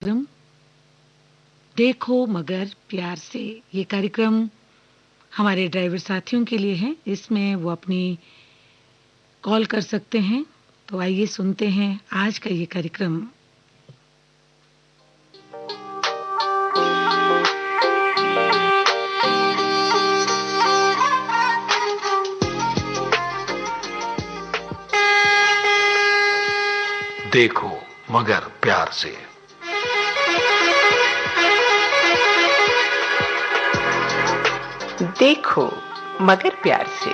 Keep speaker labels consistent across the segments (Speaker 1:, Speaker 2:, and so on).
Speaker 1: कार्यक्रम देखो मगर प्यार से। ये कार्यक्रम हमारे ड्राइवर साथियों के लिए है। इसमें वो अपनी कॉल कर सकते हैं। तो आइए सुनते हैं आज का ये कार्यक्रम।
Speaker 2: देखो मगर प्यार से।
Speaker 3: देखो मगर प्यार से।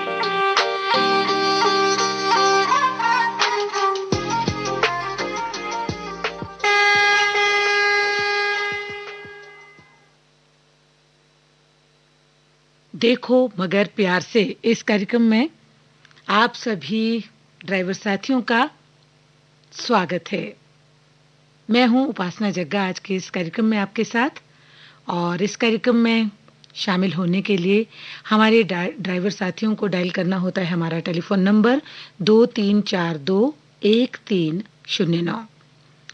Speaker 1: देखो मगर प्यार से इस कार्यक्रम में आप सभी ड्राइवर साथियों का स्वागत है। मैं हूं उपासना जग्गा आज के इस कार्यक्रम में आपके साथ। और इस कार्यक्रम में शामिल होने के लिए हमारे ड्राइवर साथियों को डायल करना होता है हमारा टेलीफोन नंबर 23421309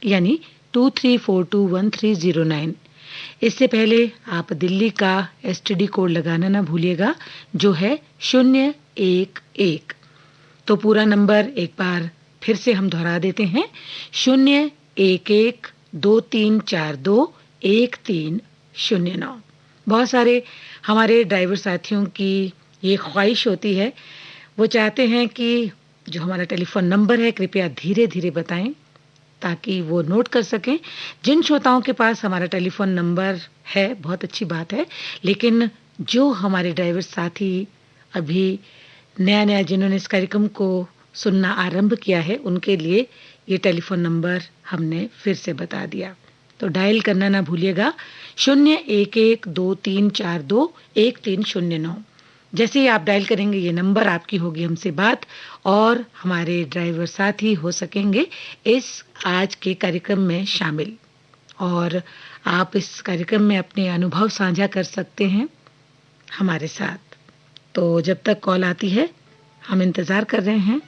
Speaker 1: यानी 23421309। इससे पहले आप दिल्ली का एसटीडी कोड लगाना ना भूलिएगा, जो है 011। तो पूरा नंबर एक बार फिर से हम दोहरा देते हैं, 01123421309। बहुत सारे हमारे ड्राइवर साथियों की ये ख्वाहिश होती है, वो चाहते हैं कि जो हमारा टेलीफोन नंबर है कृपया धीरे धीरे बताएं ताकि वो नोट कर सकें। जिन श्रोताओं के पास हमारा टेलीफोन नंबर है बहुत अच्छी बात है, लेकिन जो हमारे ड्राइवर साथी अभी नया नया जिन्होंने इस कार्यक्रम को सुनना आरंभ किया है, उनके लिए ये टेलीफोन नंबर हमने फिर से बता दिया। तो डायल करना ना भूलिएगा, 01123421309। जैसे ही आप डायल करेंगे ये नंबर आपकी होगी हमसे बात और हमारे ड्राइवर साथी हो सकेंगे इस आज के कार्यक्रम में शामिल। और आप इस कार्यक्रम में अपने अनुभव साझा कर सकते हैं हमारे साथ। तो जब तक कॉल आती है हम इंतजार कर रहे हैं।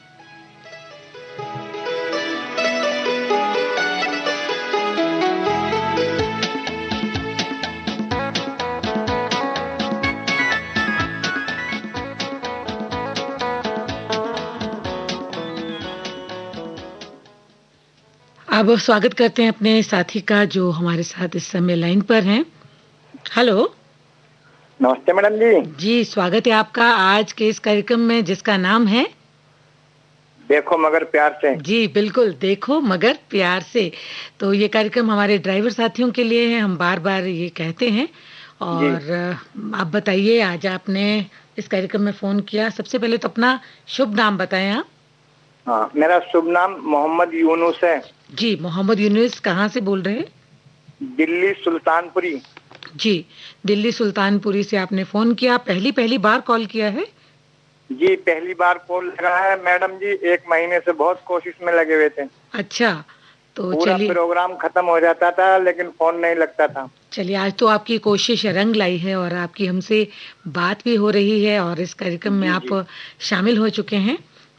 Speaker 1: अब स्वागत करते हैं अपने साथी का जो हमारे साथ इस समय लाइन पर हैं। हेलो।
Speaker 4: नमस्ते मैडम जी।
Speaker 1: जी स्वागत है आपका आज के इस कार्यक्रम में जिसका नाम है
Speaker 4: देखो मगर प्यार से।
Speaker 1: जी बिल्कुल, देखो मगर प्यार से। तो ये कार्यक्रम हमारे ड्राइवर साथियों के लिए है, हम बार बार ये कहते हैं। और आप बताइए, आज आपने इस कार्यक्रम में फोन किया, सबसे पहले तो अपना शुभ नाम बताएं आप।
Speaker 4: हाँ, मेरा शुभ नाम मोहम्मद यूनुस है।
Speaker 1: जी मोहम्मद यूनुस, कहाँ से बोल रहे हैं?
Speaker 4: दिल्ली सुल्तानपुरी।
Speaker 1: जी दिल्ली सुल्तानपुरी से आपने फोन किया, पहली बार कॉल किया है?
Speaker 4: जी पहली बार कॉल लगा है मैडम जी, 1 महीने से बहुत कोशिश में लगे हुए थे।
Speaker 1: अच्छा, तो
Speaker 4: पूरा
Speaker 1: चलिए,
Speaker 4: प्रोग्राम खत्म हो जाता था लेकिन फोन नहीं लगता था।
Speaker 1: चलिए आज तो आपकी कोशिश रंग लाई है और आपकी हमसे बात भी हो रही है और इस कार्यक्रम में आप शामिल हो चुके हैं।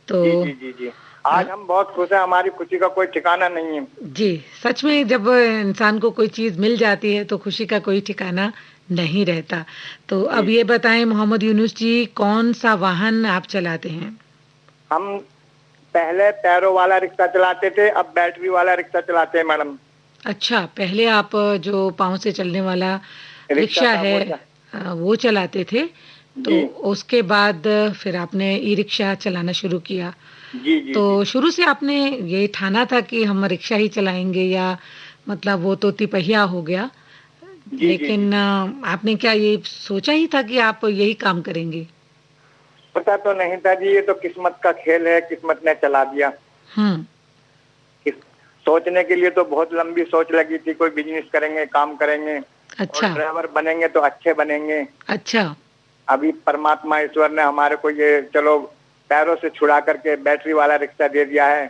Speaker 1: तो
Speaker 4: जी आज हम बहुत खुश हैं, हमारी खुशी का कोई ठिकाना नहीं है।
Speaker 1: जी सच में, जब इंसान को कोई चीज मिल जाती है तो खुशी का कोई ठिकाना नहीं रहता। तो अब ये बताएं मोहम्मद यूनुस जी, कौन सा वाहन आप चलाते हैं?
Speaker 4: हम पहले पैरों वाला रिक्शा चलाते थे, अब बैटरी वाला रिक्शा चलाते हैं मैडम।
Speaker 1: अच्छा, पहले आप जो पाँव से चलने वाला रिक्शा है वो चलाते थे, तो उसके बाद फिर आपने ई रिक्शा चलाना शुरू किया। तो शुरू से आपने ये ठाना था कि हम रिक्शा ही चलाएंगे, या मतलब वो तो तिपहिया हो गया, लेकिन आपने क्या ये सोचा ही था कि आप यही काम करेंगे?
Speaker 4: पता तो नहीं था जी, ये तो किस्मत का खेल है, किस्मत ने चला दिया। सोचने के लिए तो बहुत लंबी सोच लगी थी, कोई बिजनेस करेंगे, काम करेंगे।
Speaker 1: अच्छा।
Speaker 4: और ड्राइवर बनेंगे तो अच्छे बनेंगे।
Speaker 1: अच्छा।
Speaker 4: अभी परमात्मा ईश्वर ने हमारे को ये चलो पैरों से छुड़ा करके बैटरी वाला रिक्शा दे दिया है।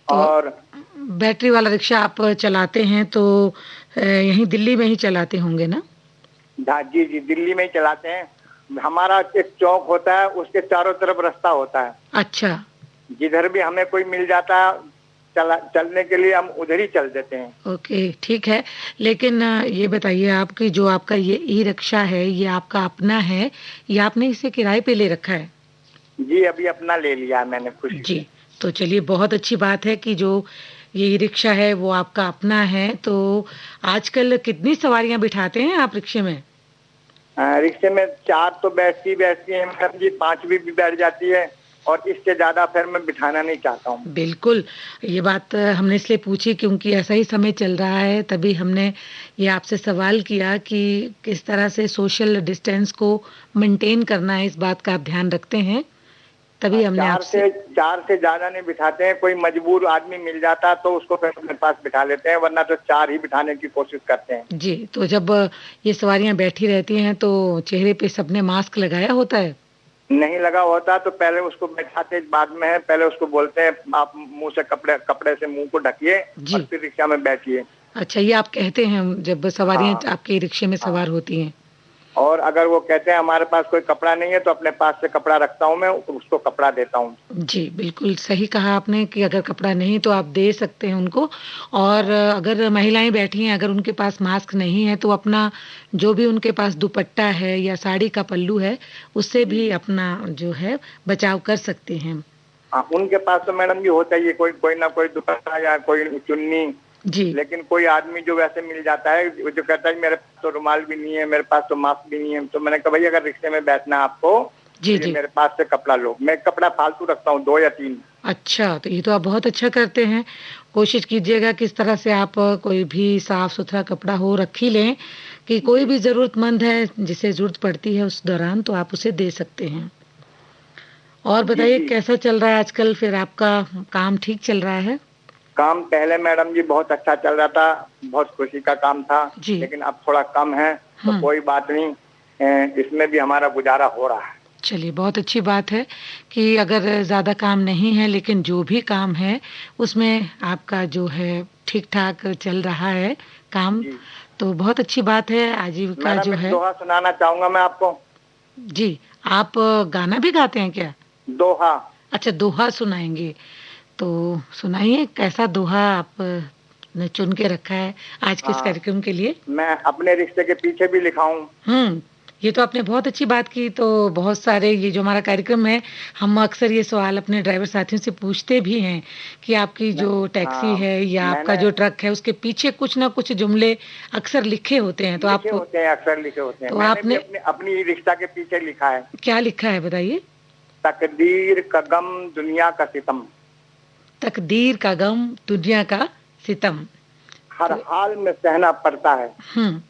Speaker 1: तो
Speaker 4: और
Speaker 1: बैटरी वाला रिक्शा आप चलाते हैं तो यहीं दिल्ली में ही चलाते होंगे ना?
Speaker 4: जी दिल्ली में ही चलाते हैं। हमारा एक चौक होता है, उसके चारों तरफ रास्ता होता है।
Speaker 1: अच्छा।
Speaker 4: जिधर भी हमें कोई मिल जाता है चलने के लिए हम उधर ही चल देते हैं।
Speaker 1: ओके, ठीक है। लेकिन ये बताइए आपकी जो आपका ये ई रिक्शा है, ये आपका अपना है या आपने इसे किराए पे ले रखा है?
Speaker 4: जी अभी अपना ले लिया है मैंने, खुशी
Speaker 1: जी,
Speaker 4: से।
Speaker 1: तो चलिए बहुत अच्छी बात है कि जो ये ई रिक्शा है वो आपका अपना है। तो आजकल कितनी सवारियां बिठाते हैं आप रिक्शे में?
Speaker 4: रिक्शे में 4 तो बैठती है मैडम जी, 5 भी बैठ जाती है, और इससे ज्यादा फिर मैं बिठाना नहीं चाहता हूँ।
Speaker 1: बिल्कुल, ये बात हमने इसलिए पूछी क्योंकि ऐसा ही समय चल रहा है, तभी हमने ये आपसे सवाल किया कि किस तरह से सोशल डिस्टेंस को मेंटेन करना है, इस बात का आप ध्यान रखते हैं, तभी हमने आपसे।
Speaker 4: 4 से ज्यादा नहीं बिठाते हैं, कोई मजबूर आदमी मिल जाता तो उसको फिर अपने पास बिठा लेते हैं, वरना तो 4 ही बिठाने की कोशिश करते हैं।
Speaker 1: जी, तो जब ये सवारियां बैठी रहती हैं तो चेहरे पे सबने मास्क लगाया होता है?
Speaker 4: नहीं लगा होता तो पहले उसको बैठाते बाद में है, पहले उसको बोलते हैं आप मुंह से कपड़े से मुंह को ढकिए
Speaker 1: जी।
Speaker 4: और फिर रिक्शा में बैठिए।
Speaker 1: अच्छा, ये आप कहते हैं जब सवारियां
Speaker 4: हाँ।
Speaker 1: आपके रिक्शे में सवार होती हैं?
Speaker 4: और अगर वो कहते हैं हमारे पास कोई कपड़ा नहीं है तो अपने पास से कपड़ा रखता हूँ मैं, उसको कपड़ा देता हूँ।
Speaker 1: जी, बिल्कुल सही कहा आपने कि अगर कपड़ा नहीं तो आप दे सकते हैं उनको। और अगर महिलाएं बैठी हैं, अगर उनके पास मास्क नहीं है तो अपना जो भी उनके पास दुपट्टा है या साड़ी का पल्लू है, उससे भी अपना जो है बचाव कर सकते हैं।
Speaker 4: हाँ, उनके पास तो मैडम जी होता ही है, कोई कोई ना कोई दुपट्टा या कोई चुन्नी।
Speaker 1: जी।
Speaker 4: लेकिन कोई आदमी जो वैसे मिल जाता है जो कहता है मेरे पास तो रुमाल भी नहीं है, मेरे पास तो मास्क भी नहीं है, तो मैंने कहा भाई अगर रिक्शे में बैठना है आपको
Speaker 1: जी
Speaker 4: तो
Speaker 1: जी।
Speaker 4: मेरे पास से कपड़ा लो। मैं कपड़ा फालतू रखता हूँ, 2 या 3।
Speaker 1: अच्छा, तो ये तो आप बहुत अच्छा करते हैं। कोशिश कीजिएगा किस तरह से आप कोई भी साफ सुथरा कपड़ा हो रख ही लें कि कोई भी जरूरतमंद है जिसे जरूरत पड़ती है उस दौरान तो आप उसे दे सकते हैं। और बताइए
Speaker 4: जी।
Speaker 1: कैसा चल रहा है आजकल, फिर आपका काम ठीक चल रहा है?
Speaker 4: काम पहले मैडम जी बहुत अच्छा चल रहा था, बहुत खुशी का काम था,
Speaker 1: जी।
Speaker 4: लेकिन अब थोड़ा कम है तो कोई बात नहीं, इसमें भी हमारा गुजारा हो रहा है।
Speaker 1: चलिए बहुत अच्छी बात है कि अगर ज़्यादा काम नहीं है लेकिन जो भी काम है उसमें आपका जो है ठीक ठाक चल रहा है काम,
Speaker 4: जी।
Speaker 1: तो बहुत अच्छी बात है। आजीविका
Speaker 4: मैडम
Speaker 1: जो
Speaker 4: एक
Speaker 1: है।
Speaker 4: दोहा सुनाना चाहूंगा मैं आपको।
Speaker 1: जी, आप गाना भी गाते हैं क्या?
Speaker 4: दोहा।
Speaker 1: अच्छा, दोहा सुनाएंगे, तो सुनाइए कैसा दोहा आप ने चुन के रखा है आज के इस
Speaker 4: हाँ।
Speaker 1: कार्यक्रम के लिए?
Speaker 4: मैं अपने रिश्ते के पीछे भी लिखा हूँ।
Speaker 1: ये तो आपने बहुत अच्छी बात की। तो बहुत सारे ये जो हमारा कार्यक्रम है, हम अक्सर ये सवाल अपने ड्राइवर साथियों से पूछते भी हैं कि आपकी जो टैक्सी
Speaker 4: हाँ,
Speaker 1: है या आपका जो ट्रक है उसके पीछे कुछ ना कुछ जुमले अक्सर लिखे होते हैं, तो
Speaker 4: लिखे
Speaker 1: आप
Speaker 4: होते हैं, अक्सर लिखे होते हैं।
Speaker 1: तो
Speaker 4: मैंने भी
Speaker 1: आपने
Speaker 4: अपनी रिश्ता के पीछे लिखा है।
Speaker 1: क्या लिखा है बताइए?
Speaker 4: तकदीर का गम दुनिया का सितम,
Speaker 1: तकदीर का गम दुनिया का सितम,
Speaker 4: हर हाल में सहना पड़ता है।
Speaker 1: हम्म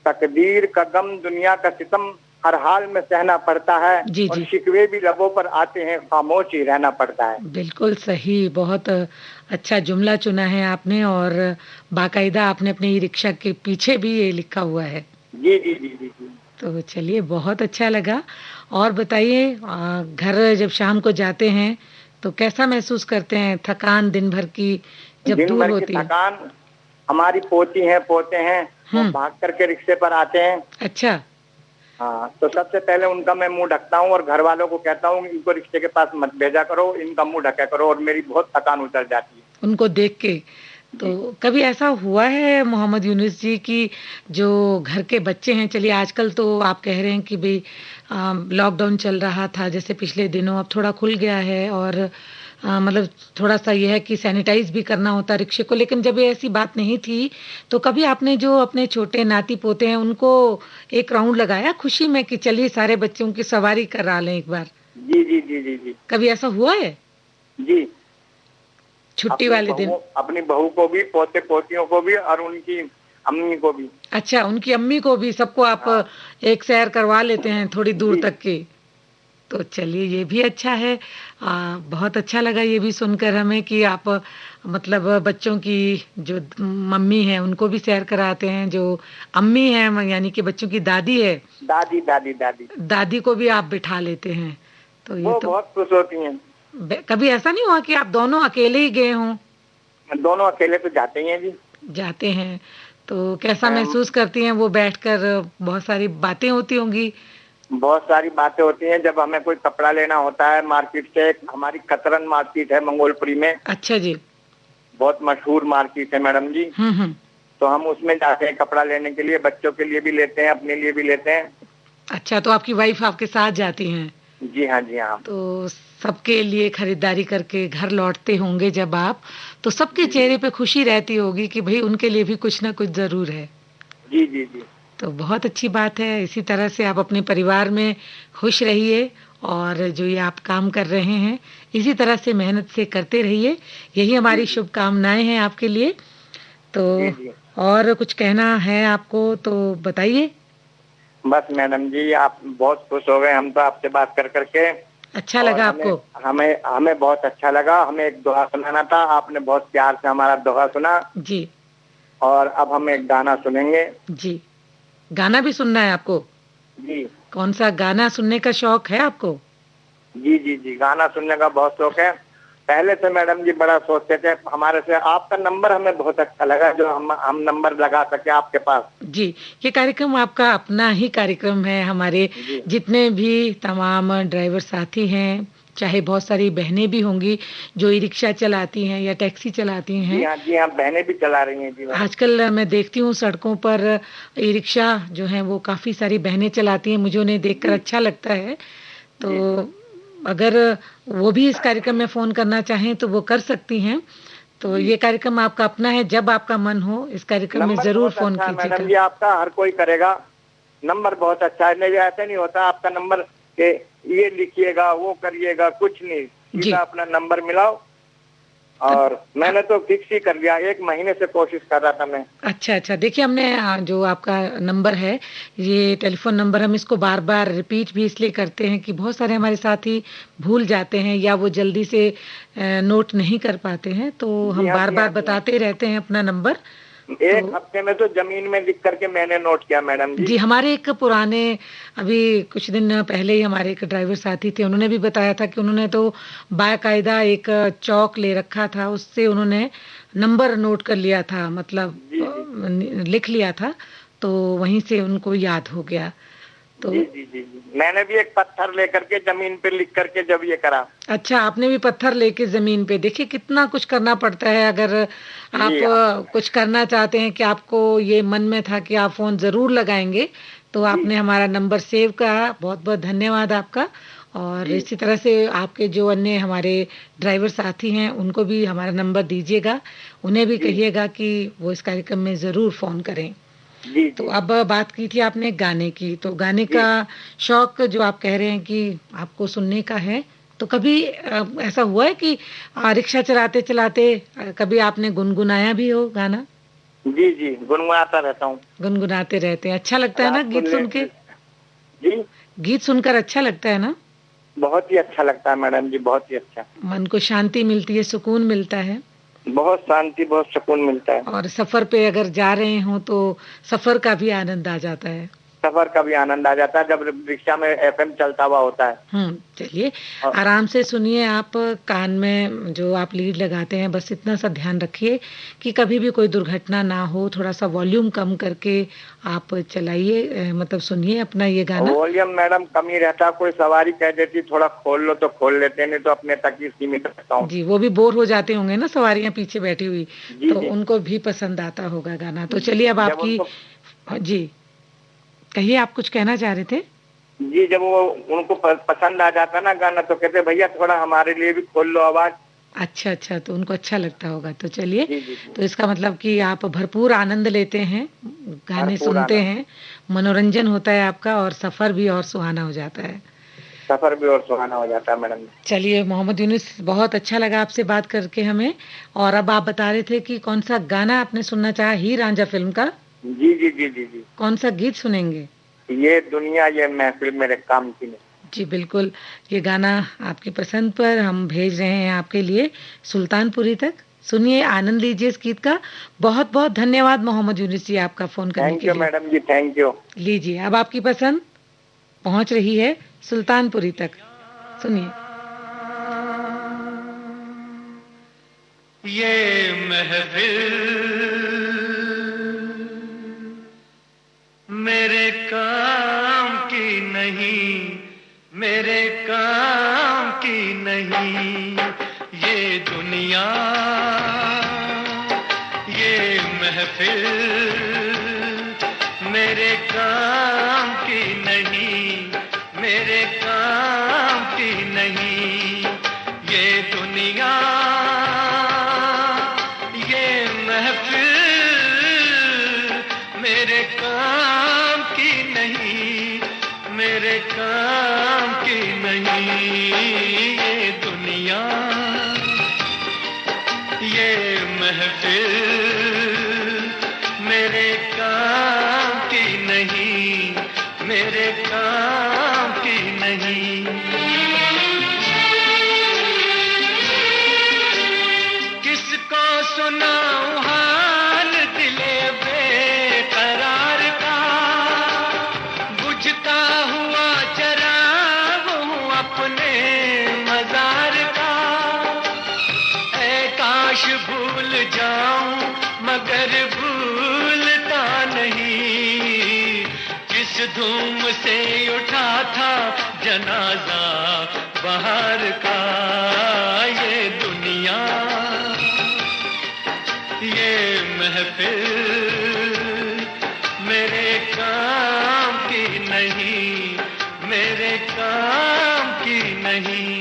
Speaker 4: तकदीर का गम दुनिया का सितम, हर हाल में सहना पड़ता है।
Speaker 1: जी
Speaker 4: और
Speaker 1: जी,
Speaker 4: शिकवे भी लबों पर आते हैं, खामोश ही रहना पड़ता है।
Speaker 1: बिल्कुल सही। बहुत अच्छा जुमला चुना है आपने और बाकायदा आपने अपने ई रिक्शा के पीछे भी ये लिखा हुआ है।
Speaker 4: जी जी जी जी जी।
Speaker 1: तो चलिए बहुत अच्छा लगा। और बताइए घर जब शाम को जाते हैं तो कैसा महसूस करते हैं? थकान दिन भर की जब
Speaker 4: दिन
Speaker 1: दूर
Speaker 4: भर की
Speaker 1: होती है?
Speaker 4: थकान, हमारी पोती हैं पोते हैं, वो भाग करके रिक्शे पर आते हैं।
Speaker 1: अच्छा।
Speaker 4: हाँ, तो सबसे पहले उनका मैं मुंह ढकता हूँ और घर वालों को कहता हूँ इनको रिक्शे के पास मत भेजा करो, इनका मुंह ढका करो, और मेरी बहुत थकान उतर जाती है
Speaker 1: उनको देख के। तो कभी ऐसा हुआ है मोहम्मद यूनुस जी की जो घर के बच्चे हैं, चलिए आजकल तो आप कह रहे हैं कि भाई लॉकडाउन चल रहा था जैसे पिछले दिनों, अब थोड़ा खुल गया है और मतलब थोड़ा सा यह है कि सैनिटाइज भी करना होता रिक्शे को, लेकिन जब ये ऐसी बात नहीं थी तो कभी आपने जो अपने छोटे नाती पोते हैं उनको एक राउंड लगाया खुशी में कि चलिए सारे बच्चों की सवारी करा लें एक बार?
Speaker 4: जी जी जी जी जी।
Speaker 1: कभी ऐसा हुआ है
Speaker 4: जी,
Speaker 1: छुट्टी वाले दिन?
Speaker 4: अपनी बहू को भी, पोते पोतियों को भी, और उनकी अम्मी को भी।
Speaker 1: अच्छा, उनकी अम्मी को भी, सबको आप एक सैर करवा लेते हैं थोड़ी दूर तक की? तो चलिए ये भी अच्छा है। बहुत अच्छा लगा ये भी सुनकर हमें कि आप मतलब बच्चों की जो मम्मी है उनको भी सैर कराते हैं, जो अम्मी है यानी कि बच्चों की दादी है,
Speaker 4: दादी दादी दादी
Speaker 1: दादी को भी आप बिठा लेते हैं। तो ये
Speaker 4: वो
Speaker 1: तो
Speaker 4: बहुत खुश होती हैं।
Speaker 1: कभी ऐसा नहीं हुआ कि आप दोनों अकेले ही गए हों?
Speaker 4: दोनों अकेले तो जाते ही हैं जी।
Speaker 1: जाते हैं तो कैसा महसूस करती हैं वो बैठकर? बहुत सारी बातें होती होंगी
Speaker 4: बहुत सारी बातें होती हैं जब हमें कोई कपड़ा लेना होता है मार्केट से। हमारी कतरन मार्केट है मंगोलपुरी में,
Speaker 1: अच्छा जी।
Speaker 4: बहुत मशहूर मार्केट है मैडम जी।
Speaker 1: हम्म।
Speaker 4: तो हम उसमें जाते हैं कपड़ा लेने के लिए, बच्चों के लिए भी लेते हैं, अपने लिए भी लेते हैं।
Speaker 1: अच्छा, तो आपकी वाइफ आपके साथ जाती हैं?
Speaker 4: जी हाँ, जी हाँ।
Speaker 1: तो सबके लिए खरीदारी करके घर लौटते होंगे जब आप, तो सबके चेहरे पे खुशी रहती होगी कि भाई उनके लिए भी कुछ ना कुछ जरूर है।
Speaker 4: जी जी जी।
Speaker 1: तो बहुत अच्छी बात है। इसी तरह से आप अपने परिवार में खुश रहिए, और जो ये आप काम कर रहे हैं इसी तरह से मेहनत से करते रहिए। यही हमारी शुभकामनाएं हैं आपके लिए। तो
Speaker 4: जी जी।
Speaker 1: और कुछ कहना है आपको तो बताइए।
Speaker 4: बस मैडम जी, आप बहुत खुश हो गए हम तो आपसे बात कर करके।
Speaker 1: अच्छा
Speaker 4: और
Speaker 1: लगा
Speaker 4: हमें
Speaker 1: आपको?
Speaker 4: हमें हमें बहुत अच्छा लगा। हमें एक दोहा सुनाना था, आपने बहुत प्यार से हमारा दोहा सुना।
Speaker 1: जी
Speaker 4: और अब हम एक गाना सुनेंगे।
Speaker 1: जी। गाना भी सुनना है आपको?
Speaker 4: जी
Speaker 1: कौन सा गाना सुनने का शौक है आपको?
Speaker 4: जी जी जी, गाना सुनने का बहुत शौक है। पहले से मैडम जी बड़ा सोचते थे हमारे से। आपका नंबर हमें बहुत अच्छा लगा, जो हम नंबर लगा सके आपके पास।
Speaker 1: जी, ये कार्यक्रम आपका अपना ही कार्यक्रम है। हमारे
Speaker 4: जी
Speaker 1: जितने भी तमाम ड्राइवर साथी हैं, चाहे बहुत सारी बहनें भी होंगी जो ई रिक्शा चलाती हैं या टैक्सी चलाती
Speaker 4: जी
Speaker 1: हैं।
Speaker 4: हाँ, जी हाँ, बहनें भी चला रही हैं जी मैडम।
Speaker 1: आजकल मैं देखती हूँ सड़कों पर ई रिक्शा जो है वो काफ़ी सारी बहनें चलाती हैं, मुझे उन्हें देखकर
Speaker 4: जी
Speaker 1: अच्छा लगता है। तो
Speaker 4: जी
Speaker 1: अगर वो भी इस कार्यक्रम में फ़ोन करना चाहें तो वो कर सकती हैं। तो
Speaker 4: जी।
Speaker 1: ये कार्यक्रम आपका अपना है, जब आपका मन हो इस कार्यक्रम में
Speaker 4: नंबर
Speaker 1: ज़रूर
Speaker 4: बहुत
Speaker 1: फ़ोन
Speaker 4: अच्छा है मैडम
Speaker 1: कीजिएगा।
Speaker 4: जी आपका, हर कोई करेगा। नंबर बहुत अच्छा है, नहीं ऐसे नहीं होता आपका नंबर के ये लिखिएगा वो करिएगा, कुछ नहीं,
Speaker 1: जी।
Speaker 4: सीधा अपना नंबर मिलाओ। और मैंने तो फिक्स ही कर लिया, 1 महीने से कोशिश कर रहा था मैं।
Speaker 1: अच्छा अच्छा, देखिए हमने जो आपका नंबर है, ये टेलीफोन नंबर, हम इसको बार बार रिपीट भी इसलिए करते हैं कि बहुत सारे हमारे साथी भूल जाते हैं या वो जल्दी से नोट नहीं कर पाते हैं, तो
Speaker 4: जी
Speaker 1: हम
Speaker 4: हाँ,
Speaker 1: बार
Speaker 4: जी
Speaker 1: बार
Speaker 4: हाँ, जी हाँ।
Speaker 1: बताते रहते हैं अपना नंबर। तो
Speaker 4: 1 हफ्ते में तो जमीन में लिख करके मैंने नोट किया मैडम जी।
Speaker 1: जी, हमारे एक पुराने, अभी कुछ दिन पहले ही हमारे एक ड्राइवर साथी थे, उन्होंने भी बताया था कि उन्होंने तो बाकायदा एक चौक ले रखा था, उससे उन्होंने नंबर नोट कर लिया था, मतलब
Speaker 4: जी जी
Speaker 1: लिख लिया था, तो वहीं से उनको याद हो गया। तो
Speaker 4: जी जी जी जी, मैंने भी एक पत्थर लेकर के जमीन पे लिख करके जब ये करा।
Speaker 1: अच्छा, आपने भी पत्थर लेके जमीन पे, देखिए कितना कुछ करना पड़ता है अगर आप
Speaker 4: जी
Speaker 1: कुछ करना चाहते हैं, कि आपको ये मन में था कि आप फोन जरूर लगाएंगे, तो
Speaker 4: जी
Speaker 1: आपने हमारा नंबर सेव करा, बहुत बहुत धन्यवाद आपका। और
Speaker 4: जी
Speaker 1: इसी तरह से आपके जो अन्य हमारे ड्राइवर साथी हैं उनको भी हमारा नंबर दीजिएगा, उन्हें भी
Speaker 4: जी
Speaker 1: कहिएगा कि वो इस कार्यक्रम में जरूर फोन करें।
Speaker 4: जी
Speaker 1: तो
Speaker 4: जी
Speaker 1: अब बात की थी आपने गाने की, तो गाने
Speaker 4: जी।
Speaker 1: का शौक जो आप कह रहे हैं कि आपको सुनने का है, तो कभी ऐसा हुआ है कि रिक्शा चलाते चलाते कभी आपने गुनगुनाया भी हो गाना?
Speaker 4: जी जी, गुनगुनाता रहता हूँ।
Speaker 1: गुनगुनाते रहते हैं, अच्छा लगता है ना
Speaker 4: रात को
Speaker 1: गीत सुन के?
Speaker 4: जी,
Speaker 1: गीत सुनकर अच्छा लगता है ना?
Speaker 4: बहुत ही अच्छा लगता है मैडम जी, बहुत ही अच्छा।
Speaker 1: मन को शांति मिलती है, सुकून मिलता है।
Speaker 4: बहुत शांति, बहुत सुकून मिलता है।
Speaker 1: और सफर पे अगर जा रहे हो तो सफर का भी आनंद आ जाता है।
Speaker 4: सफर का भी आनंद आ जाता है जब रिक्शा में एफएम चलता हुआ होता है।
Speaker 1: चलिए,
Speaker 4: और
Speaker 1: आराम से सुनिए। आप कान में जो आप लीड लगाते हैं, बस इतना सा ध्यान रखिए कि कभी भी कोई दुर्घटना ना हो। थोड़ा सा वॉल्यूम कम करके आप चलाइए, मतलब सुनिए अपना ये गाना।
Speaker 4: वॉल्यूम मैडम कम ही रहता, कोई सवारी कह देती थोड़ा खोल लो तो खोल लेते, नहीं तो अपने तक ही सीमित रखता हूँ।
Speaker 1: जी, वो भी बोर हो जाते होंगे ना सवारियां पीछे बैठी हुई,
Speaker 4: जी
Speaker 1: तो
Speaker 4: जी।
Speaker 1: उनको भी पसंद आता होगा गाना। तो चलिए अब
Speaker 4: जब
Speaker 1: आपकी,
Speaker 4: उनको
Speaker 1: जी कहिए, आप कुछ कहना चाह रहे थे?
Speaker 4: जी, जब वो उनको पसंद आ जाता ना गाना तो कहते भैया थोड़ा हमारे लिए भी खोल लो आवाज।
Speaker 1: अच्छा अच्छा, तो उनको अच्छा लगता होगा। तो चलिए,
Speaker 4: जी जी जी,
Speaker 1: तो इसका मतलब कि आप भरपूर आनंद लेते हैं, गाने
Speaker 4: भरपूर
Speaker 1: सुनते
Speaker 4: आनंद।
Speaker 1: हैं, मनोरंजन होता है आपका, और सफर भी और सुहाना हो जाता है।
Speaker 4: सफर भी और सुहाना हो जाता है मैडम।
Speaker 1: चलिए मोहम्मद यूनुस, बहुत अच्छा लगा आपसे बात करके हमें। और अब आप बता रहे थे कि कौन सा गाना आपने सुनना चाहा, हीर रांझा फिल्म का?
Speaker 4: जी जी जी जी जी,
Speaker 1: कौन सा गीत सुनेंगे?
Speaker 4: ये दुनिया ये महफिल मेरे काम की नहीं।
Speaker 1: जी बिल्कुल, ये गाना आपकी पसंद पर हम भेज रहे हैं आपके लिए सुल्तानपुरी तक। सुनिए, आनंद लीजिए इस गीत का। बहुत बहुत धन्यवाद मोहम्मद यूनुस जी, आपका फोन करने
Speaker 4: थैंक
Speaker 1: के
Speaker 4: यू
Speaker 1: लिए।
Speaker 4: Madam ji, thank you.
Speaker 1: लीजिए, अब आपकी पसंद पहुंच रही है सुल्तानपुरी तक, सुनिए।
Speaker 5: ये महफिल मेरे काम की नहीं। नहीं, मेरे काम की नहीं। ये दुनिया, ये महफिल मेरे काम की नहीं, मेरे काम की नहीं। ये दुनिया, ये महफिल मेरे काम की नहीं, मेरे काम की नहीं। ये दुनिया, ये महफिल मेरे काम की नहीं, मेरे काम की नहीं। किसको सुनाऊं हाल दिले बेकरार का, बुझता हुआ चराग हूँ अपने मजार का। ऐ काश भूल जाऊं मगर भूलता नहीं, जिस धूम से उठा था जनाजा बाहर का। ये दुनिया, ये महफिल मेरे काम की नहीं, मेरे काम की नहीं।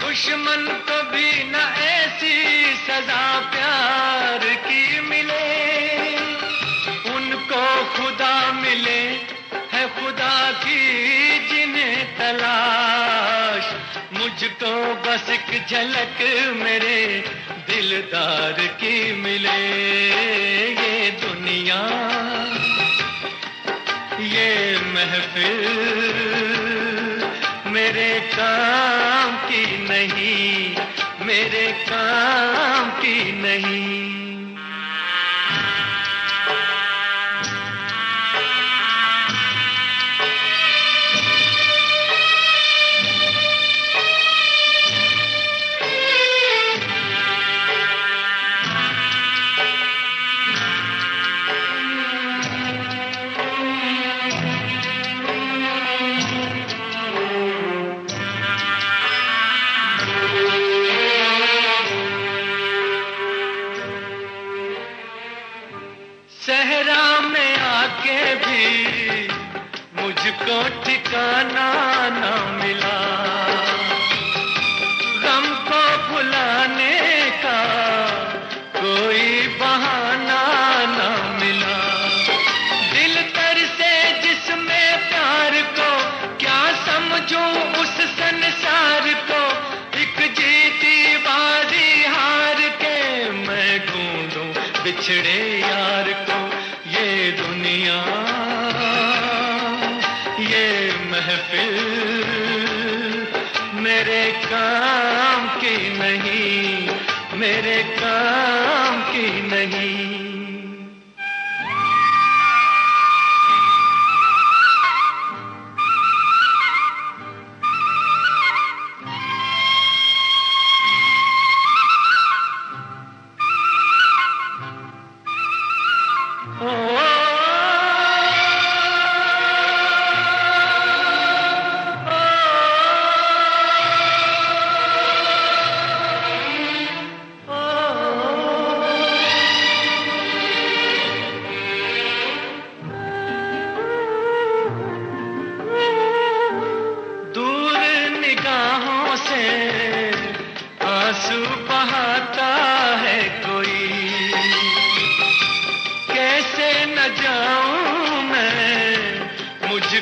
Speaker 5: दुश्मन को भी न ऐसी सजा प्यार की मिले, उनको खुदा मिले है खुदा की जिन्हें तलाश। मुझको बस एक झलक मेरे दिलदार की मिले। ये दुनिया, ये महफिल मेरे काम की नहीं, मेरे काम की नहीं। सहरा में आके भी मुझको ठिकाना न मिला, गम को भुलाने का कोई बहाना न मिला। दिल तर से जिसमें प्यार को क्या समझूं उस संसार को, एक जीती बाजी हार के मैं ढूंढूं बिछड़े यार को। ये दुनिया, ये महफिल मेरे काम की नहीं, मेरे काम की नहीं।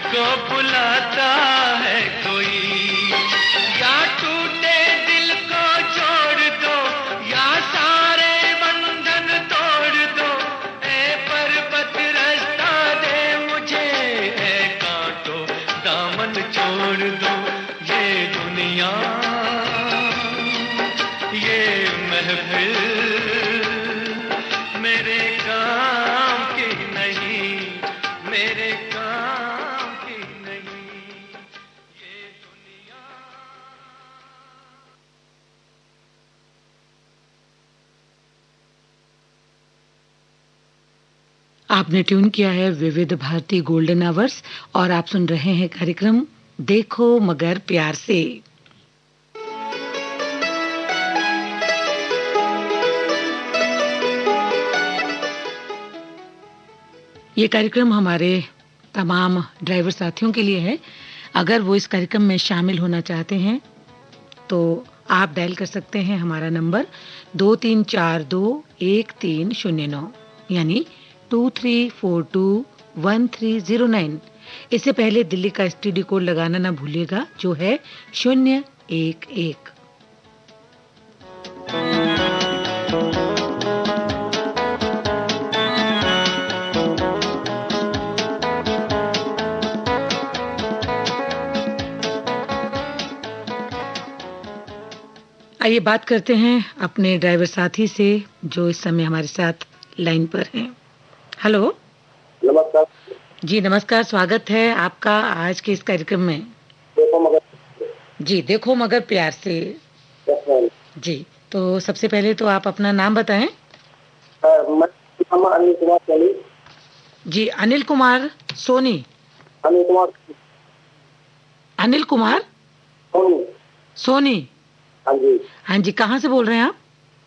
Speaker 5: मुझको बुलाता है कोई। या टूटे दिल को जोड़ दो, या सारे बंधन तोड़ दो, ए पर्वत रास्ता दे मुझे, ए कांटो दामन छोड़ दो। ये दुनिया, ये महफिल मेरे काम की नहीं, मेरे काम की नहीं, ये दुनिया।
Speaker 1: आपने ट्यून किया है विविध भारती गोल्डन आवर्स और आप सुन रहे हैं कार्यक्रम देखो मगर प्यार से। ये कार्यक्रम हमारे तमाम ड्राइवर साथियों के लिए है। अगर वो इस कार्यक्रम में शामिल होना चाहते हैं तो आप डायल कर सकते हैं हमारा नंबर 23421309 यानी 23421309। इससे पहले दिल्ली का एसटीडी कोड लगाना ना भूलिएगा जो है 011। आइए बात करते हैं अपने ड्राइवर साथी से जो इस समय हमारे साथ लाइन पर हैं। हेलो।
Speaker 4: नमस्कार
Speaker 1: जी नमस्कार, स्वागत है आपका आज के इस कार्यक्रम में।
Speaker 4: देखो मगर
Speaker 1: जी देखो मगर प्यार से। जी तो सबसे पहले तो आप अपना नाम बताएं।
Speaker 4: मैं अनिल कुमार सोनी।
Speaker 1: जी अनिल कुमार सोनी।
Speaker 4: अनिल कुमार
Speaker 1: अनिल कुमार
Speaker 4: सोनी।
Speaker 1: सोनी।
Speaker 4: हाँ जी।
Speaker 1: हाँ जी, कहाँ से बोल रहे हैं आप?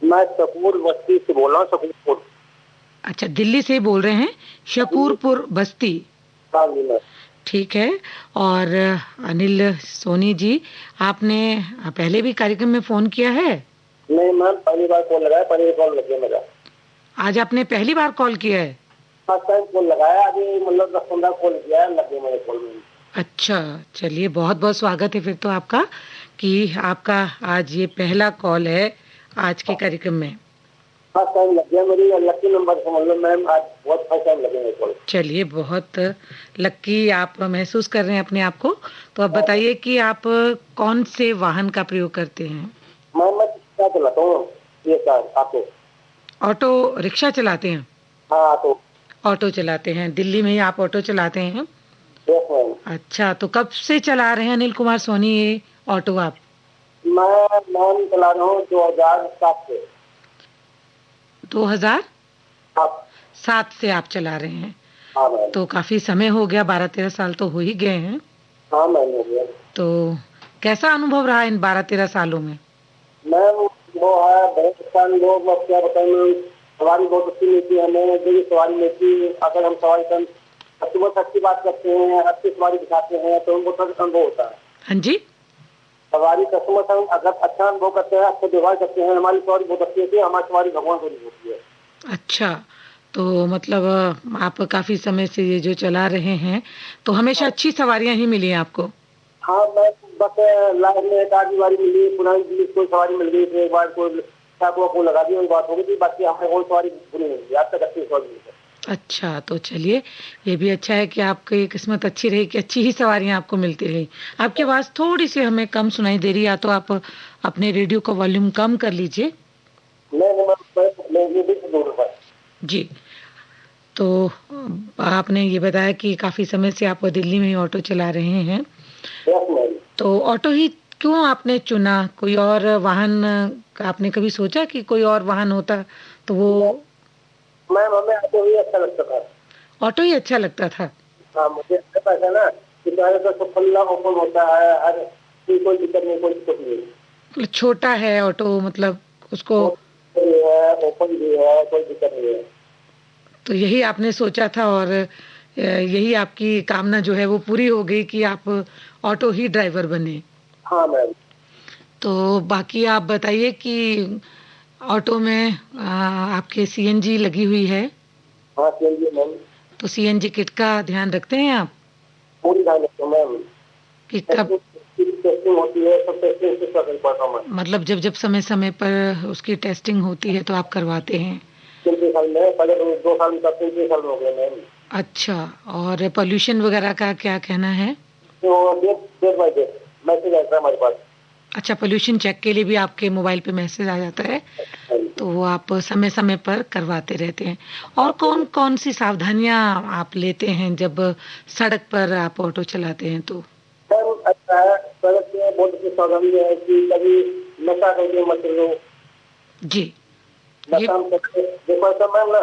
Speaker 4: मैं शकूर बस्ती से बोल रहा हूँ। शकूरपुर।
Speaker 1: अच्छा, दिल्ली से बोल रहे हैं, शकूरपुर बस्ती।
Speaker 4: हाँ जी मैम।
Speaker 1: ठीक है। और अनिल सोनी जी, आपने पहले भी कार्यक्रम में फोन किया है?
Speaker 4: नहीं मैम, पहली बार कॉल लगाया, पहली कॉल लग गया मेरा।
Speaker 1: आज आपने पहली बार कॉल किया है?
Speaker 4: फर्स्ट टाइम कॉल लगाया, अभी मतलब 10-15 कॉल किया है, लग गया मेरे कॉल में।
Speaker 1: अच्छा चलिए, बहुत बहुत स्वागत है फिर तो आपका कि आपका आज ये पहला कॉल है आज के कार्यक्रम में।
Speaker 4: फर्स्ट टाइम लग गया मेरी, लकी नंबर समझ लो मैम, आज बहुत फर्स्ट टाइम लगे मेरे कॉल।
Speaker 1: चलिए, बहुत लकी आप महसूस कर रहे हैं अपने आप को। तो अब बताइए कि आप कौन से वाहन का प्रयोग करते हैं?
Speaker 4: मैं रिक्शा चलाता हूँ। ये सर आपको
Speaker 1: ऑटो रिक्शा चलाते हैं?
Speaker 4: हाँ तो
Speaker 1: ऑटो चलाते हैं, दिल्ली में ही आप ऑटो चलाते हैं?
Speaker 4: Yes ma'am.
Speaker 1: अच्छा, तो कब से चला रहे हैं अनिल कुमार सोनी ये ऑटो आप?
Speaker 4: मैं नाम चला रहा हूँ 2007 से।
Speaker 1: 2007 से आप चला रहे हैं?
Speaker 4: हाँ मैम।
Speaker 1: तो काफी समय हो गया, 12-13 साल तो हो ही गए हैं।
Speaker 4: हाँ मैम हो गया।
Speaker 1: तो कैसा अनुभव रहा इन 12-13 सालों में?
Speaker 4: मैम वो है बहुत अच्छा अनुभव। अब क्या बताएं मैम, सवारी बहुत अच्छी मिलती है हमें। जो सवारी मिलती, अगर हम सवारी कर सुबह से अच्छी बात करते हैं, अच्छी सवारी दिखाते हैं तो हमको अनुभव होता है।
Speaker 1: हाँ जी।
Speaker 4: सवारी कस्टमर से अगर अच्छा अनुभव करते हैं, अच्छा व्यवहार करते हैं, हमारी सवारी बहुत अच्छी होती है। हमारी सवारी भगवान से होती है।
Speaker 1: अच्छा, तो मतलब आप काफी समय से ये जो चला रहे हैं तो हमेशा अच्छी सवारियां ही मिली हैं आपको?
Speaker 4: हाँ मैं बस लाइफ में एक आधी बारी मिली, पुरानी दिल्ली कोई सवारी मिल गई थी, एक बार कोई को लगा दी, वही बात हो गई थी। बाकी हमें कोई सवारी बुरी नहीं मिली, आज तक अच्छी सवारी मिली।
Speaker 1: अच्छा, तो चलिए, ये भी अच्छा है कि आपकी किस्मत अच्छी रही कि अच्छी ही सवारियां आपको मिलती रही। आपकी आवाज थोड़ी सी हमें कम सुनाई दे रही है, या तो आप अपने रेडियो का वॉल्यूम कम कर लीजिए। जी, तो आपने ये बताया कि काफी समय से आप दिल्ली में ही ऑटो चला रहे हैं, तो ऑटो ही क्यों आपने चुना? कोई और वाहन आपने कभी सोचा कि कोई और वाहन होता तो वो?
Speaker 4: मैम हमें ऑटो ही अच्छा लगता था।
Speaker 1: ऑटो ही अच्छा लगता था?
Speaker 4: हाँ, मुझे अच्छा है ना कि तो खुला ओपन होता है, हर कोई दिक्कत नहीं, कोई दिक्कत नहीं।
Speaker 1: छोटा है ऑटो, मतलब उसको
Speaker 4: ओपन भी है, कोई दिक्कत नहीं है।
Speaker 1: तो यही आपने सोचा था और यही आपकी कामना जो है वो पूरी हो गई कि आप ऑटो ही ड्राइवर बने?
Speaker 4: हाँ मैम।
Speaker 1: तो बाकी आप बताइए कि ऑटो में आपके सीएनजी लगी हुई है?
Speaker 4: हाँ सीएनजी मैम।
Speaker 1: तो सीएनजी किट का ध्यान रखते हैं आप?
Speaker 4: पूरी ध्यान रखते हैं मैम।
Speaker 1: कि कब
Speaker 4: टेस्टिंग होती है तो टेस्टिंग से कर पाता हूँ मैं।
Speaker 1: मतलब जब जब समय समय पर उसकी टेस्टिंग होती है तो आप करवाते हैं?
Speaker 4: 3 साल में, पहले तो 2 साल में, 3 साल में हो गए मैम।
Speaker 1: अच्छा, और पोल्यूशन वगैरह का क्या कहना है?
Speaker 4: तो डेट बाय डेट मैसेज आता है हमारे पास।
Speaker 1: अच्छा, पोल्यूशन चेक के लिए भी आपके मोबाइल पे मैसेज आ जाता है, तो वो आप समय समय पर करवाते रहते हैं। और कौन कौन सी सावधानियां आप लेते हैं जब सड़क पर आप ऑटो चलाते हैं तो?
Speaker 4: सर अच्छा है, सड़क पे बहुत अच्छी सावधानी है कि कभी नशा करके मत चलो।
Speaker 1: जी, ये
Speaker 4: नशा हम करके देखो ऐसा मैम ना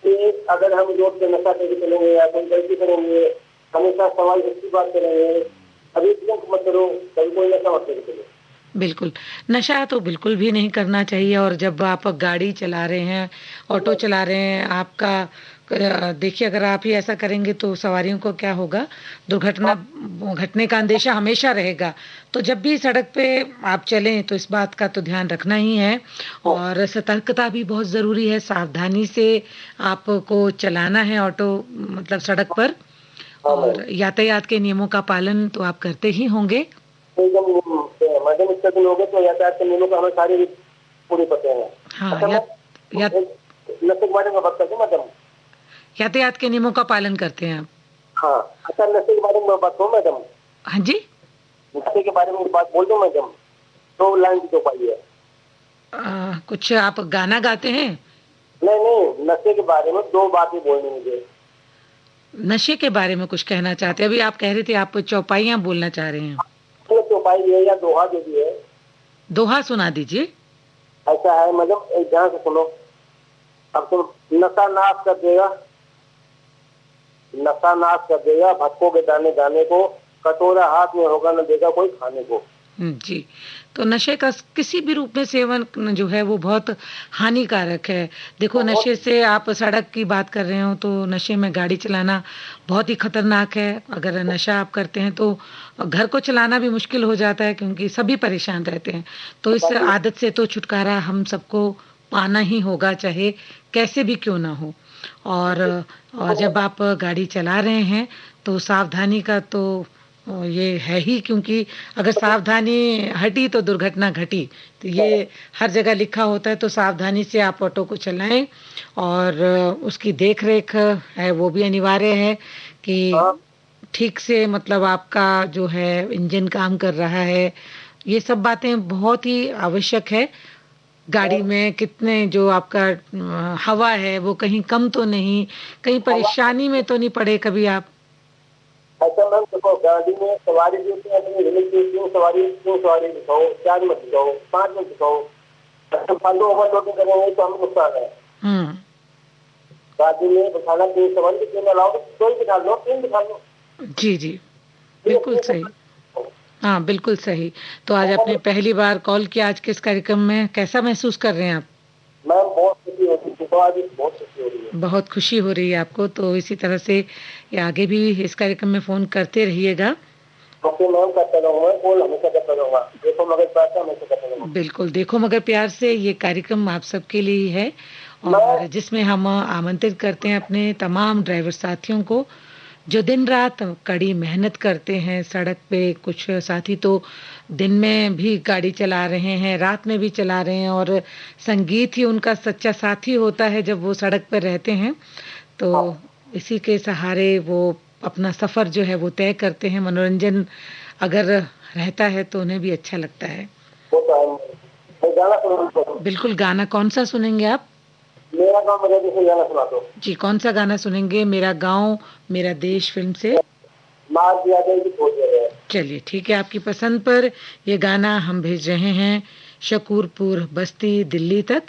Speaker 4: कि अगर हम रोड पे नशा करके चलेंगे या कोई गलती करेंगे, हमेशा सवाल अच्छी बात करेंगे, अभी ड्रिंक मत करो, कभी कोई नशा मत करके चलो।
Speaker 1: बिल्कुल, नशा तो बिल्कुल भी नहीं करना चाहिए। और जब आप गाड़ी चला रहे हैं, ऑटो चला रहे हैं, आपका देखिए अगर आप ही ऐसा करेंगे तो सवारियों को क्या होगा, दुर्घटना घटने का अंदेशा हमेशा रहेगा। तो जब भी सड़क पे आप चलें तो इस बात का तो ध्यान रखना ही है। और सतर्कता भी बहुत ज़रूरी है, सावधानी से आपको चलाना है ऑटो, मतलब सड़क पर। और यातायात के नियमों का पालन तो आप करते ही होंगे।
Speaker 4: एकदम मध्यम स्तर के लोग हैं तो यातायात के नियमों का हमें सारी पूरी पते हैं।
Speaker 1: हाँ,
Speaker 4: अच्छा नशे के बारे में बात करते हैं मैडम।
Speaker 1: यातायात के नियमों का पालन करते हैं आप?
Speaker 4: हाँ, अच्छा नशे के बारे में बात करूँ मैडम?
Speaker 1: हाँ जी,
Speaker 4: नशे के बारे में बात बोल दूं मैडम? 2 लाइन की तो पाई है।
Speaker 1: कुछ आप गाना गाते हैं?
Speaker 4: नहीं नहीं, नशे के बारे में 2 बातें बोलनी मुझे।
Speaker 1: नशे के बारे में कुछ कहना चाहते हैं? अभी आप कह रहे थे आप चौपाइयाँ बोलना चाह रहे हैं।
Speaker 4: तो चौपाई है या दोहा जो भी है,
Speaker 1: दोहा सुना दीजिए।
Speaker 4: ऐसा है मतलब एक ध्यान से सुनो। अब तुम नशा नाश कर देगा, नशा नाश कर देगा, भटकोगे दाने दाने को, कटोरा हाथ में होगा न देगा कोई खाने को।
Speaker 1: जी, तो नशे का किसी भी रूप में सेवन जो है वो बहुत हानिकारक है। देखो, नशे से आप सड़क की बात कर रहे हो तो नशे में गाड़ी चलाना बहुत ही खतरनाक है। अगर नशा आप करते हैं तो घर को चलाना भी मुश्किल हो जाता है, क्योंकि सभी परेशान रहते हैं। तो इस आदत से तो छुटकारा हम सबको पाना ही होगा, चाहे कैसे भी क्यों ना हो। और जब आप गाड़ी चला रहे हैं तो सावधानी का तो ये है ही, क्योंकि अगर सावधानी हटी तो दुर्घटना घटी। तो ये हर जगह लिखा होता है। तो सावधानी से आप ऑटो को चलाएं, और उसकी देख रेख है वो भी अनिवार्य है कि ठीक से, मतलब आपका जो है इंजन काम कर रहा है। ये सब बातें बहुत ही आवश्यक है। गाड़ी में कितने जो आपका हवा है वो कहीं कम तो नहीं, कहीं परेशानी में तो नहीं पड़े कभी आप?
Speaker 4: ऐसा मैम देखो, गाड़ी में सवारी जो है अपनी लिमिट की 3 सवारी दिखाओ, 4 मत दिखाओ, 5 मत दिखाओ। अच्छा फालतू ओवरलोडिंग करेंगे तो हमें नुकसान है। गाड़ी में बिठाना 3 सवारी, 3 अलाउ, 2 ही बिठा लो, 3 बिठा लो। जी
Speaker 1: जी, बिल्कुल सही। हाँ, बिल्कुल सही। तो आज आपने पहली बार कॉल किया, आज के इस कार्यक्रम में कैसा महसूस कर रहे हैं आप?
Speaker 4: मैम बहुत खुशी होती है, बहुत खुशी हो रही है।
Speaker 1: बहुत खुशी हो रही है आपको, तो इसी तरह से ये आगे भी इस कार्यक्रम में फोन करते रहिएगा। बिल्कुल, देखो मगर प्यार से ये कार्यक्रम आप सबके लिए ही है, और जिसमें हम आमंत्रित करते हैं अपने तमाम ड्राइवर साथियों को जो दिन रात कड़ी मेहनत करते हैं सड़क पे। कुछ साथी तो दिन में भी गाड़ी चला रहे हैं, रात में भी चला रहे हैं, और संगीत ही उनका सच्चा साथी होता है जब वो सड़क पर रहते हैं। तो इसी के सहारे वो अपना सफ़र जो है वो तय करते हैं। मनोरंजन अगर रहता है तो उन्हें भी अच्छा लगता है। बिल्कुल, गाना कौन सा सुनेंगे आप?
Speaker 4: मेरा गाँव मेरा देश गाना सुना दो
Speaker 1: जी। कौन सा गाना सुनेंगे? मेरा गाँव मेरा देश फिल्म से। चलिए ठीक है, आपकी पसंद पर ये गाना हम भेज रहे हैं शकूरपुर बस्ती दिल्ली तक,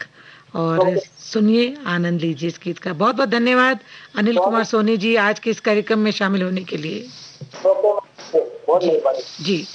Speaker 1: और सुनिए, आनंद लीजिए इस गीत का। बहुत बहुत धन्यवाद अनिल कुमार सोनी जी आज के इस कार्यक्रम में शामिल होने के लिए। जी।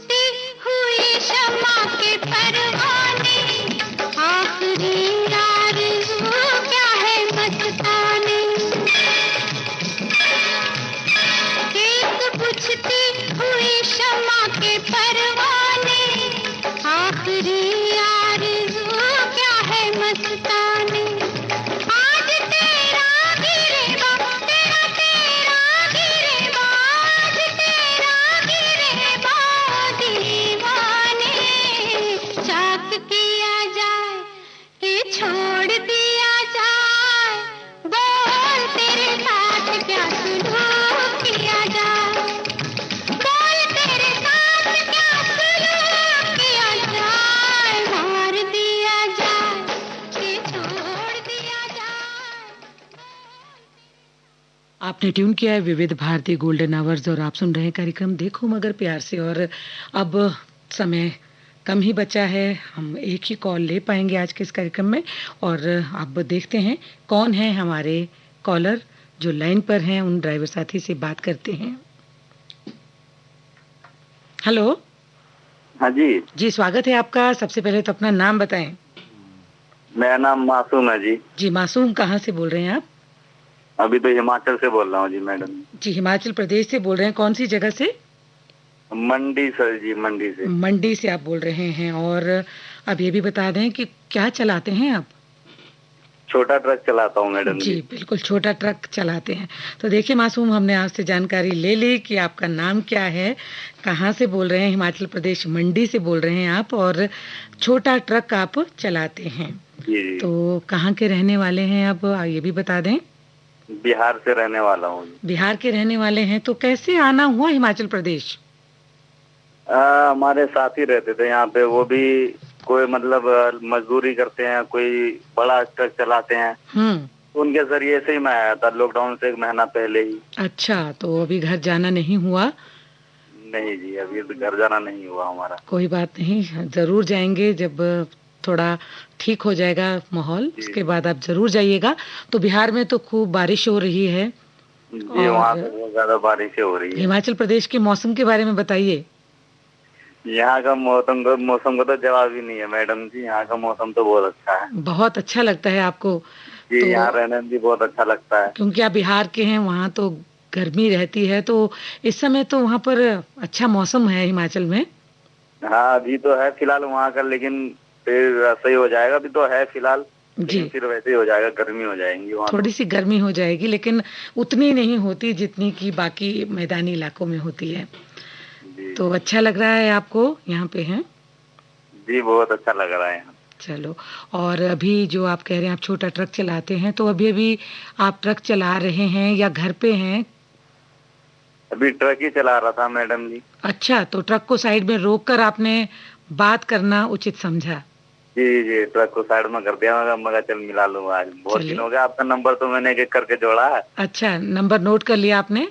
Speaker 6: बुझती हुई शम्मा के परवाने, आखिरी आरज़ू क्या है मस्ताने। एक बुझती हुई शम्मा के परवाने, आखिरी आरज़ू क्या है मस्ताने। आज तेरा गिरेगा, तेरा गिरेगा, आज तेरा गिरेगा दीवाने। चाक किया जाए कि छोड़ दिया जाए, बोल तेरे साथ क्या सुलूक किया जाए, बोल तेरे साथ क्या सुलूक किया जाए, मार दिया जाए कि छोड़ दिया जाए।
Speaker 1: आपने ट्यून किया है विविध भारती गोल्डन आवर्स और आप सुन रहे हैं कार्यक्रम देखो मगर प्यार से। और अब समय कम ही बचा है, हम एक ही कॉल ले पाएंगे आज के इस कार्यक्रम में। और अब देखते हैं कौन है हमारे कॉलर जो लाइन पर हैं, उन ड्राइवर साथी से बात करते हैं। हेलो
Speaker 7: हाँ जी,
Speaker 1: जी, स्वागत है आपका। सबसे पहले तो अपना नाम बताएं।
Speaker 7: मेरा नाम मासूम है जी।
Speaker 1: जी मासूम, कहाँ से बोल रहे हैं आप?
Speaker 7: अभी तो हिमाचल से बोल रहा हूँ जी मैडम।
Speaker 1: जी हिमाचल प्रदेश से बोल रहे हैं, कौन सी जगह से?
Speaker 7: मंडी सर जी, मंडी से।
Speaker 1: मंडी से आप बोल रहे हैं। और अब ये भी बता दें कि क्या चलाते हैं आप?
Speaker 7: छोटा ट्रक चलाता हूँ मैडम
Speaker 1: जी
Speaker 7: जी।
Speaker 1: बिल्कुल, छोटा ट्रक चलाते हैं। तो देखिए मासूम, हमने आपसे जानकारी ले ली कि आपका नाम क्या है, कहाँ से बोल रहे हैं। हिमाचल प्रदेश मंडी से बोल रहे हैं आप, और छोटा ट्रक आप चलाते हैं।
Speaker 7: जी जी।
Speaker 1: तो कहाँ के रहने वाले हैं आप, ये भी बता दें।
Speaker 7: बिहार से रहने वाला हूँ।
Speaker 1: बिहार के रहने वाले हैं, तो कैसे आना हुआ हिमाचल प्रदेश?
Speaker 7: हमारे साथी रहते थे यहाँ पे, वो भी कोई मतलब मजदूरी करते हैं, कोई बड़ा ट्रक चलाते हैं। उनके जरिए से ही मैं आया था, लॉकडाउन से 1 महीना पहले ही।
Speaker 1: अच्छा, तो अभी घर जाना नहीं हुआ?
Speaker 7: नहीं जी, अभी तो घर जाना नहीं हुआ हमारा।
Speaker 1: कोई बात नहीं, जरूर जाएंगे जब थोड़ा ठीक हो जाएगा माहौल, उसके बाद आप जरूर जाइएगा। तो बिहार में तो खूब बारिश हो रही है
Speaker 7: जी, वहाँ पे बहुत ज्यादा बारिशें हो रही है।
Speaker 1: हिमाचल प्रदेश के मौसम के बारे में बताइए।
Speaker 7: यहाँ का मौसम का तो जवाब ही नहीं है मैडम जी। यहाँ का मौसम तो बहुत अच्छा है।
Speaker 1: बहुत अच्छा लगता है आपको?
Speaker 7: जी,
Speaker 1: तो
Speaker 7: यहाँ रहने में भी बहुत अच्छा लगता है।
Speaker 1: क्योंकि आप बिहार के हैं, वहाँ तो गर्मी रहती है, तो इस समय तो वहाँ पर अच्छा मौसम है हिमाचल में।
Speaker 7: हाँ अभी तो है फिलहाल वहाँ का, लेकिन फिर सही हो जाएगा। अभी तो है फिलहाल जी, फिर वैसे ही हो जाएगा, गर्मी हो जाएंगी वहाँ।
Speaker 1: थोड़ी सी गर्मी हो जाएगी, लेकिन उतनी नहीं होती जितनी की बाकी मैदानी इलाकों में होती है। तो अच्छा लग रहा है आपको यहाँ पे हैं?
Speaker 7: जी बहुत अच्छा लग रहा है।
Speaker 1: चलो, और अभी जो आप कह रहे हैं आप छोटा ट्रक चलाते हैं, तो अभी आप ट्रक चला रहे हैं या घर पे हैं?
Speaker 7: अभी ट्रक ही चला रहा था मैडम जी।
Speaker 1: अच्छा, तो ट्रक को साइड में रोक कर आपने बात करना उचित समझा?
Speaker 7: जी जी, ट्रक को साइड में कर दिया, मगर चल मिला लूँ आज। बहुत दिन हो गया, आपका नंबर तो मैंने एक एक करके जोड़ा है।
Speaker 1: अच्छा, नंबर नोट कर लिया आपने,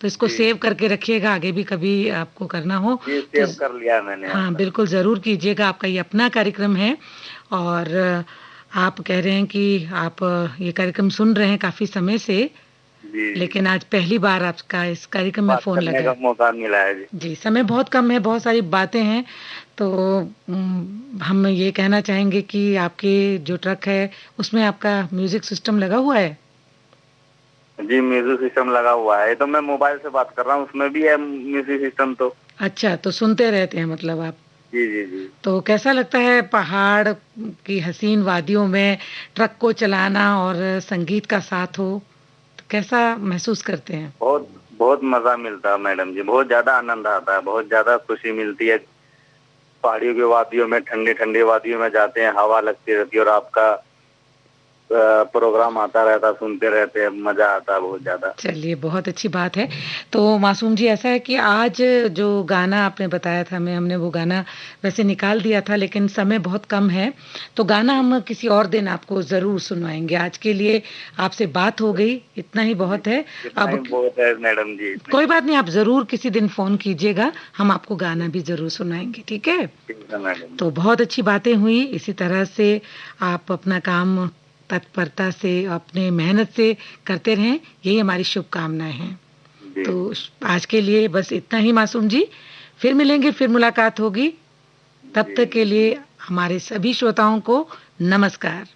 Speaker 1: तो इसको सेव करके रखिएगा, आगे भी कभी आपको करना हो
Speaker 7: जी, सेव कर लिया मैंने।
Speaker 1: हाँ बिल्कुल, जरूर कीजिएगा। आपका ये अपना कार्यक्रम है, और आप कह रहे हैं कि आप ये कार्यक्रम सुन रहे हैं काफी समय से, लेकिन आज पहली बार आपका इस कार्यक्रम में फोन लगा,
Speaker 7: मौका मिला है
Speaker 1: जी। समय बहुत कम है, बहुत सारी बातें हैं, तो हम ये कहना चाहेंगे कि आपके जो ट्रक है उसमें आपका म्यूजिक सिस्टम लगा हुआ है?
Speaker 7: जी म्यूजिक सिस्टम लगा हुआ है, तो मैं मोबाइल से बात कर रहा हूँ, उसमें भी है म्यूजिक सिस्टम। तो अच्छा,
Speaker 1: तो सुनते रहते हैं मतलब आप?
Speaker 7: जी जी जी।
Speaker 1: तो कैसा लगता है पहाड़ की हसीन वादियों में ट्रक को चलाना और संगीत का साथ हो, तो कैसा महसूस करते हैं?
Speaker 7: बहुत बहुत मजा मिलता है मैडम जी, बहुत ज्यादा आनंद आता है, बहुत ज्यादा खुशी मिलती है। पहाड़ियों की वादियों में, ठंडी ठंडी वादियों में जाते हैं, हवा लगती रहती है और आपका प्रोग्राम आता रहता, सुनते रहते हैं, मजा आता है बहुत ज्यादा।
Speaker 1: चलिए, बहुत अच्छी बात है। तो मासूम जी, ऐसा है कि आज जो गाना आपने बताया था, हमने वो गाना वैसे निकाल दिया था, लेकिन समय बहुत कम है, तो गाना हम किसी और दिन आपको जरूर सुनवाएंगे। आज के लिए आपसे बात हो गई, इतना ही बहुत है।
Speaker 7: अब बहुत है मैडम जी।
Speaker 1: कोई बात नहीं, आप जरूर किसी दिन फोन कीजिएगा, हम आपको गाना भी जरूर सुनाएंगे, ठीक है?
Speaker 7: मैडम।
Speaker 1: तो बहुत अच्छी बातें हुई, इसी तरह से आप अपना काम तत्परता से, अपने मेहनत से करते रहें, यही हमारी शुभकामनाएं हैं। तो आज के लिए बस इतना ही मासूम जी, फिर मिलेंगे, फिर मुलाकात होगी। तब
Speaker 7: जी।
Speaker 1: तक के लिए हमारे सभी श्रोताओं को नमस्कार।